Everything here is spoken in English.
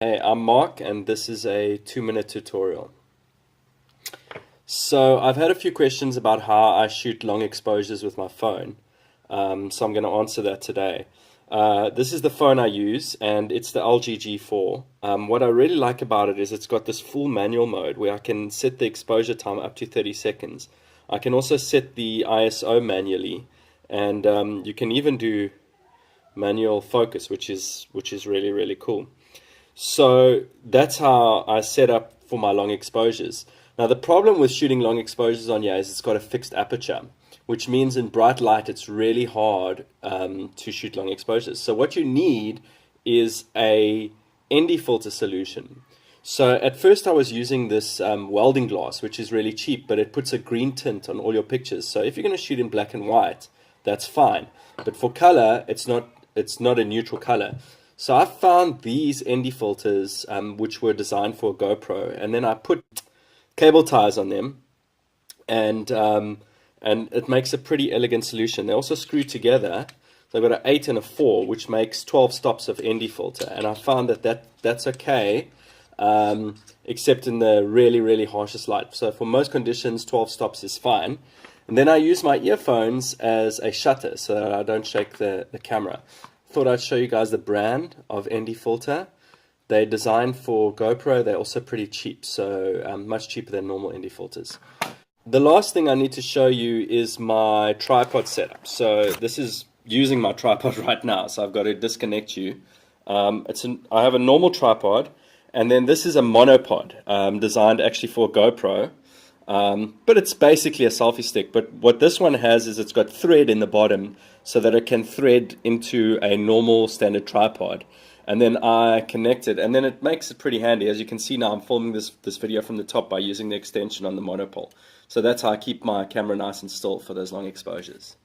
Hey, I'm Mark, and this is a 2-minute tutorial. So I've had a few questions about how I shoot long exposures with my phone, so I'm going to answer that today. This is the phone I use, and it's the LG G4. What I really like about it is it's got this full manual mode where I can set the exposure time up to 30 seconds. I can also set the ISO manually, and you can even do manual focus, which is really, really cool. So that's how I set up for my long exposures. Now the problem with shooting long exposures on here is it's got a fixed aperture, which means in bright light it's really hard to shoot long exposures. So what you need is a ND filter solution. So at first I was using this welding glass, which is really cheap, but it puts a green tint on all your pictures. So if you're going to shoot in black and white, that's fine. But for color, it's not a neutral color. So I found these ND filters which were designed for a GoPro, and then I put cable ties on them, and it makes a pretty elegant solution. They also screw together. So I've got an 8 and a 4, which makes 12 stops of ND filter, and I found that's okay, except in the really, really harshest light. So for most conditions, 12 stops is fine. And then I use my earphones as a shutter so that I don't shake the camera. Thought I'd show you guys the brand of ND filter. They're designed for GoPro. They're also pretty cheap, so much cheaper than normal ND filters. The last thing I need to show you is my tripod setup. So this is using my tripod right now, so I've got to disconnect you. I have a normal tripod, and then this is a monopod designed actually for GoPro. But it's basically a selfie stick. But what this one has is it's got thread in the bottom so that it can thread into a normal standard tripod. And then I connect it, and then it makes it pretty handy. As you can see now, I'm filming this video from the top by using the extension on the monopole. So that's how I keep my camera nice and still for those long exposures.